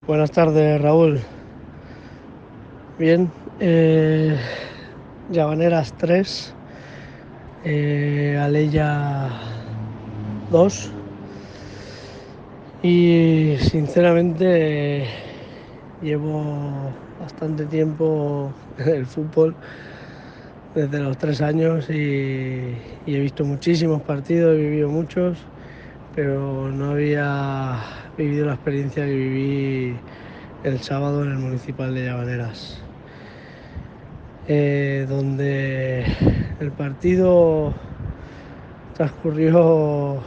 Buenas tardes, Raúl. Bien, Llavaneras 3, Alella 2 y sinceramente llevo bastante tiempo en el fútbol, desde los 3 años y he visto muchísimos partidos, he vivido muchos, pero no había vivido la experiencia que viví el sábado en el Municipal de Llavaneras. Donde el partido transcurrió,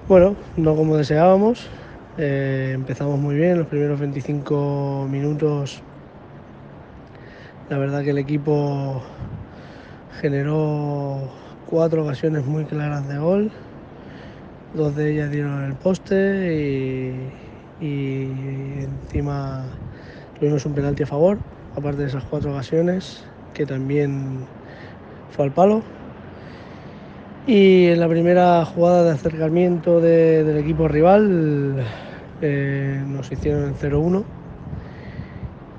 bueno, no como deseábamos. Empezamos muy bien, los primeros 25 minutos. La verdad que el equipo generó 4 ocasiones muy claras de gol. 2 de ellas dieron en el poste y encima tuvimos un penalti a favor, aparte de esas 4 ocasiones, que también fue al palo. Y en la primera jugada de acercamiento del equipo rival nos hicieron el 0-1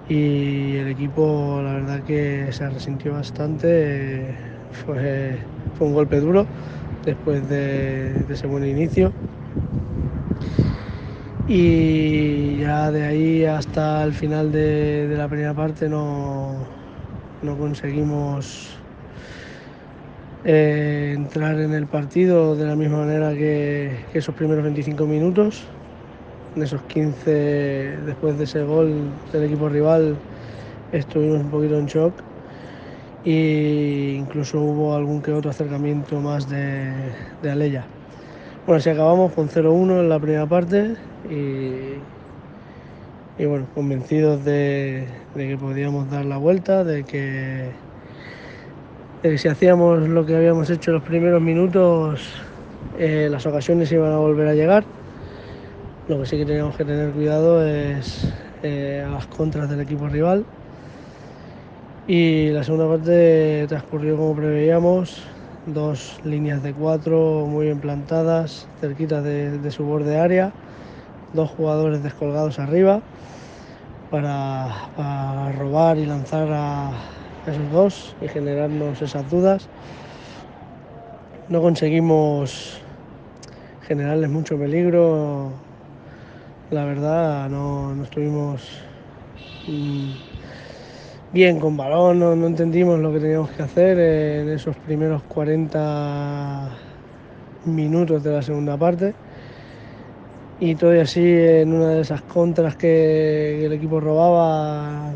y el equipo, la verdad que se resintió bastante. Fue un golpe duro después de ese buen inicio, y ya de ahí hasta el final de la primera parte no conseguimos entrar en el partido de la misma manera que esos primeros 25 minutos. En esos 15, después de ese gol del equipo rival, estuvimos un poquito en shock e incluso hubo algún que otro acercamiento más de Alella. Bueno, si acabamos con 0-1 en la primera parte y bueno, convencidos de que podíamos dar la vuelta, de que si hacíamos lo que habíamos hecho en los primeros minutos, las ocasiones iban a volver a llegar. Lo que sí que teníamos que tener cuidado es a las contras del equipo rival. Y la segunda parte transcurrió como preveíamos, 2 líneas de 4 muy bien plantadas, cerquita de su borde área, 2 jugadores descolgados arriba para robar y lanzar a esos 2 y generarnos esas dudas. No conseguimos generarles mucho peligro, la verdad, no estuvimos bien con balón, no entendimos lo que teníamos que hacer en esos primeros 40 minutos de la segunda parte, y todavía así en una de esas contras que el equipo robaba,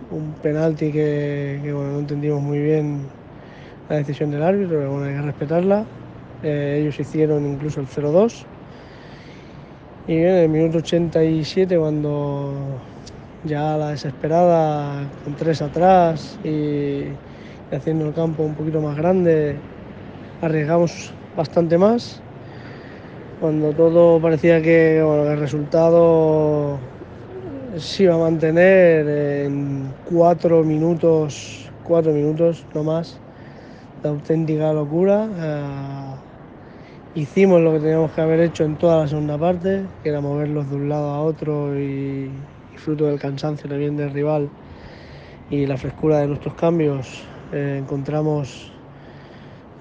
un penalti que bueno, no entendimos muy bien la decisión del árbitro, pero bueno, hay que respetarla. Ellos hicieron incluso el 0-2 y en el minuto 87, cuando ya a la desesperada, con 3 atrás y haciendo el campo un poquito más grande, arriesgamos bastante más. Cuando todo parecía que bueno, el resultado se iba a mantener en 4 minutos, no más, de auténtica locura. Hicimos lo que teníamos que haber hecho en toda la segunda parte, que era moverlos de un lado a otro y fruto del cansancio también del rival y la frescura de nuestros cambios, encontramos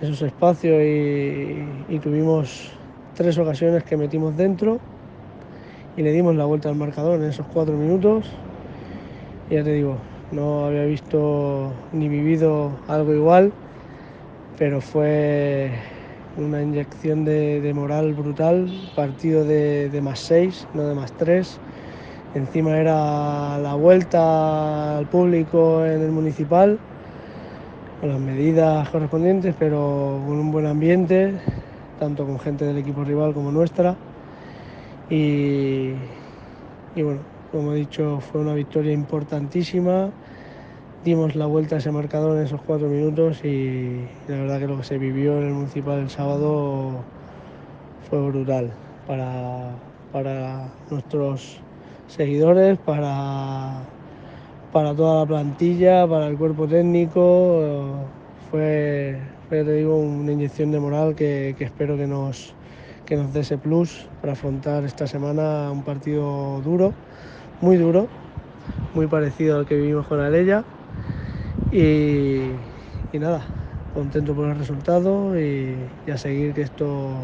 esos espacios y tuvimos 3 ocasiones que metimos dentro y le dimos la vuelta al marcador en esos 4 minutos. Y ya te digo, no había visto ni vivido algo igual, pero fue una inyección de moral brutal, partido de más 6, no de más 3. Encima era la vuelta al público en el Municipal, con las medidas correspondientes, pero con un buen ambiente, tanto con gente del equipo rival como nuestra. Y bueno, como he dicho, fue una victoria importantísima. Dimos la vuelta a ese marcador en esos 4 minutos y la verdad que lo que se vivió en el Municipal el sábado fue brutal para nuestros seguidores, para toda la plantilla, para el cuerpo técnico. Fue, te digo, una inyección de moral que espero que nos que nos dé ese plus para afrontar esta semana un partido duro, muy parecido al que vivimos con Alella. Y nada, contento por el resultado y a seguir que esto